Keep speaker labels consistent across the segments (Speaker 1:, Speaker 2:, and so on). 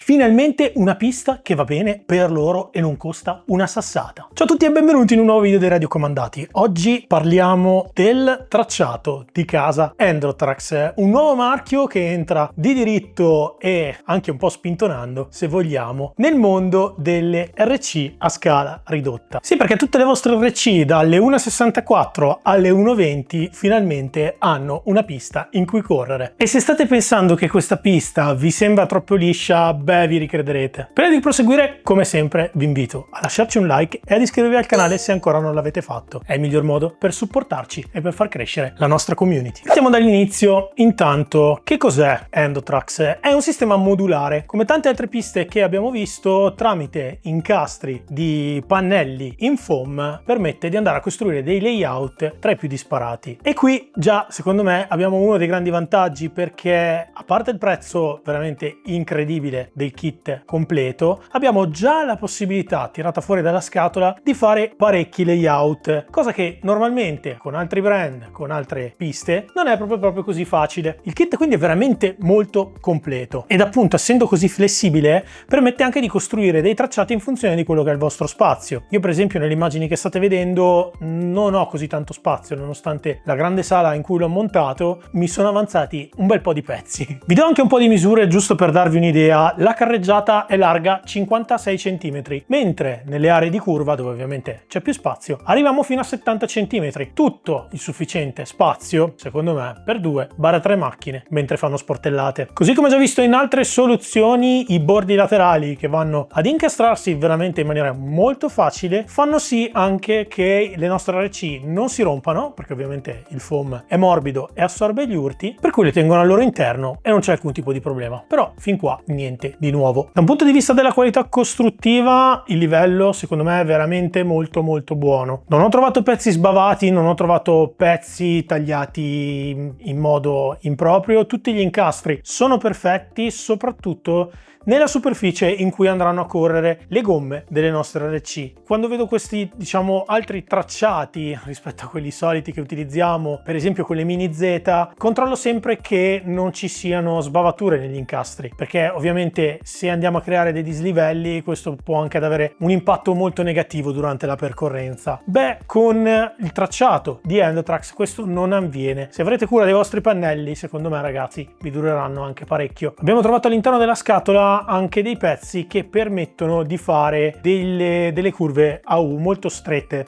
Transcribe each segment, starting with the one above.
Speaker 1: Finalmente una pista che va bene per loro e non costa una sassata. Ciao a tutti e benvenuti in un nuovo video dei Radiocomandati. Oggi parliamo del tracciato di casa Endrotrax, un nuovo marchio che entra di diritto e anche un po' spintonando, se vogliamo, nel mondo delle RC a scala ridotta. Sì, perché tutte le vostre RC dalle 1.64 alle 1.20 finalmente hanno una pista in cui correre. E se state pensando che questa pista vi sembra troppo liscia, vi ricrederete. Prima di proseguire, come sempre, vi invito a lasciarci un like e ad iscrivervi al canale se ancora non l'avete fatto. È il miglior modo per supportarci e per far crescere la nostra community. Partiamo dall'inizio. Intanto, che cos'è Endrotrax? È un sistema modulare, come tante altre piste che abbiamo visto, tramite incastri di pannelli in foam, permette di andare a costruire dei layout tra i più disparati. E qui già, secondo me, abbiamo uno dei grandi vantaggi, perché a parte il prezzo veramente incredibile del kit completo, abbiamo già la possibilità, tirata fuori dalla scatola, di fare parecchi layout, cosa che normalmente con altri brand, con altre piste, non è proprio così facile. Il kit quindi è veramente molto completo ed appunto, essendo così flessibile, permette anche di costruire dei tracciati in funzione di quello che è il vostro spazio. Io per esempio nelle immagini che state vedendo non ho così tanto spazio, nonostante la grande sala in cui l'ho montato mi sono avanzati un bel po' di pezzi. Vi do anche un po' di misure giusto per darvi un'idea. La carreggiata è larga 56 cm, mentre nelle aree di curva, dove ovviamente c'è più spazio, arriviamo fino a 70 cm. Tutto il sufficiente spazio, secondo me, per 2-3 macchine mentre fanno sportellate. Così come già visto in altre soluzioni, i bordi laterali che vanno ad incastrarsi veramente in maniera molto facile fanno sì anche che le nostre RC non si rompano, perché ovviamente il foam è morbido e assorbe gli urti, per cui le tengono al loro interno e non c'è alcun tipo di problema. Però fin qua niente di nuovo. Da un punto di vista della qualità costruttiva, il livello secondo me è veramente molto buono. Non ho trovato pezzi sbavati, non ho trovato pezzi tagliati in modo improprio, tutti gli incastri sono perfetti, soprattutto nella superficie in cui andranno a correre le gomme delle nostre RC. Quando vedo questi, diciamo, altri tracciati rispetto a quelli soliti che utilizziamo, per esempio con le Mini Z, controllo sempre che non ci siano sbavature negli incastri, perché ovviamente se andiamo a creare dei dislivelli questo può anche avere un impatto molto negativo durante la percorrenza. Con il tracciato di Endrotrax questo non avviene. Se avrete cura dei vostri pannelli, secondo me ragazzi vi dureranno anche parecchio. Abbiamo trovato all'interno della scatola anche dei pezzi che permettono di fare delle curve a U molto strette.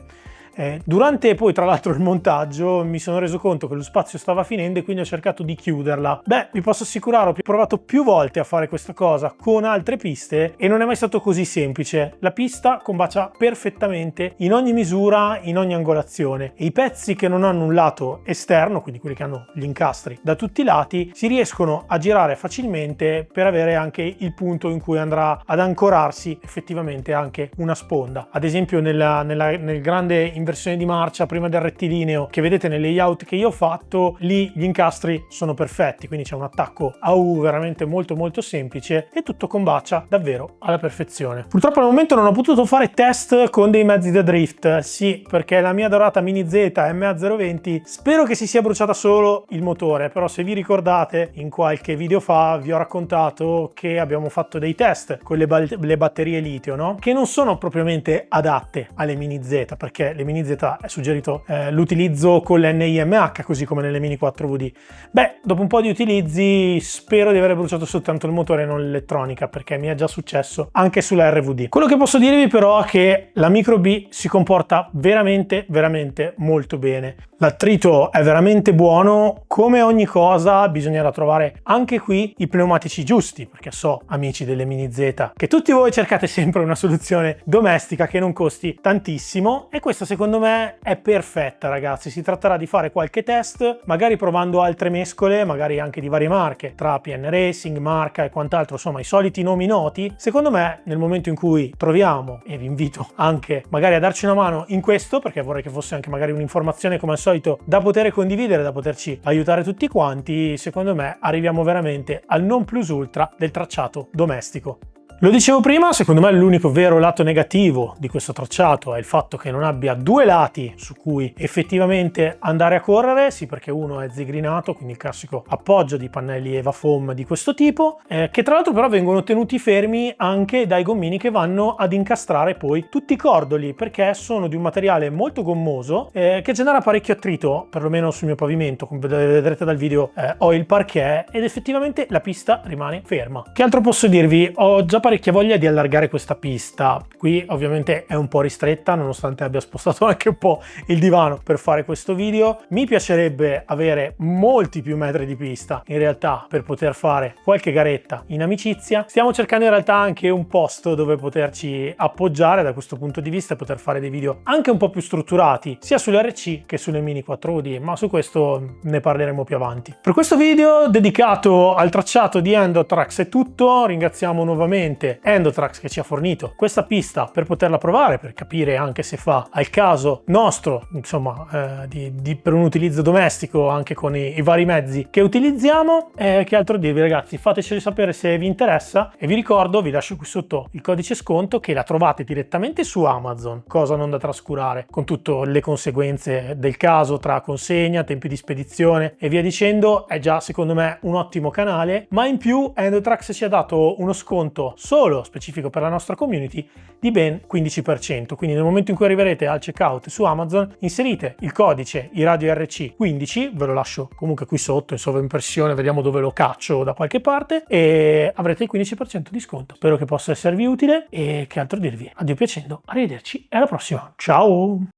Speaker 1: Durante poi tra l'altro il montaggio mi sono reso conto che lo spazio stava finendo e quindi ho cercato di chiuderla. Vi posso assicurare, ho provato più volte a fare questa cosa con altre piste e non è mai stato così semplice. La pista combacia perfettamente in ogni misura, in ogni angolazione, e i pezzi che non hanno un lato esterno, quindi quelli che hanno gli incastri da tutti i lati, si riescono a girare facilmente per avere anche il punto in cui andrà ad ancorarsi effettivamente anche una sponda. Ad esempio nel grande versione di marcia prima del rettilineo che vedete nel layout che io ho fatto, lì gli incastri sono perfetti, quindi c'è un attacco a U veramente molto semplice e tutto combacia davvero alla perfezione. Purtroppo al momento non ho potuto fare test con dei mezzi da drift, sì, perché la mia adorata Mini Z MA020 spero che si sia bruciata solo il motore, però se vi ricordate in qualche video fa vi ho raccontato che abbiamo fatto dei test con le batterie litio, no? Che non sono propriamente adatte alle Mini Z, perché le Mini Z è suggerito l'utilizzo con l'NIMH, così come nelle Mini 4VD. Dopo un po' di utilizzi spero di aver bruciato soltanto il motore e non l'elettronica, perché mi è già successo anche sulla RVD. Quello che posso dirvi però è che la Micro B si comporta veramente molto bene. L'attrito è veramente buono, come ogni cosa bisognerà trovare anche qui i pneumatici giusti, perché so, amici delle Mini Z, che tutti voi cercate sempre una soluzione domestica che non costi tantissimo, e questa secondo me è perfetta ragazzi. Si tratterà di fare qualche test, magari provando altre mescole, magari anche di varie marche, tra PN Racing, Marca e quant'altro, insomma i soliti nomi noti. Secondo me nel momento in cui troviamo, e vi invito anche magari a darci una mano in questo, perché vorrei che fosse anche magari un'informazione come al solito da poter condividere, da poterci aiutare tutti quanti, secondo me arriviamo veramente al non plus ultra del tracciato domestico. Lo dicevo prima, secondo me l'unico vero lato negativo di questo tracciato è il fatto che non abbia due lati su cui effettivamente andare a correre, sì, perché uno è zigrinato, quindi il classico appoggio di pannelli Eva Foam di questo tipo, che tra l'altro però vengono tenuti fermi anche dai gommini che vanno ad incastrare poi tutti i cordoli, perché sono di un materiale molto gommoso che genera parecchio attrito, perlomeno sul mio pavimento. Come vedrete dal video ho il parquet ed effettivamente la pista rimane ferma. Che altro posso dirvi? Ho già parecchia voglia di allargare questa pista. Qui ovviamente è un po' ristretta, nonostante abbia spostato anche un po' il divano per fare questo video. Mi piacerebbe avere molti più metri di pista in realtà per poter fare qualche garetta in amicizia. Stiamo cercando in realtà anche un posto dove poterci appoggiare da questo punto di vista e poter fare dei video anche un po' più strutturati sia sull'RC che sulle Mini 4D, ma su questo ne parleremo più avanti. Per questo video dedicato al tracciato di Endotrax è tutto. Ringraziamo nuovamente Endotrax che ci ha fornito questa pista per poterla provare, per capire anche se fa al caso nostro, insomma, per un utilizzo domestico anche con i vari mezzi che utilizziamo. Che altro dirvi, ragazzi? Fatecelo sapere se vi interessa e vi ricordo, vi lascio qui sotto il codice sconto che la trovate direttamente su Amazon, cosa non da trascurare, con tutte le conseguenze del caso tra consegna, tempi di spedizione e via dicendo. È già secondo me un ottimo canale, ma in più Endotrax ci ha dato uno sconto solo specifico per la nostra community di ben 15%, quindi nel momento in cui arriverete al checkout su Amazon inserite il codice IRadioRC15, ve lo lascio comunque qui sotto in sovraimpressione, vediamo dove lo caccio da qualche parte, e avrete il 15% di sconto. Spero che possa esservi utile e che altro dirvi, addio piacendo, arrivederci e alla prossima, ciao!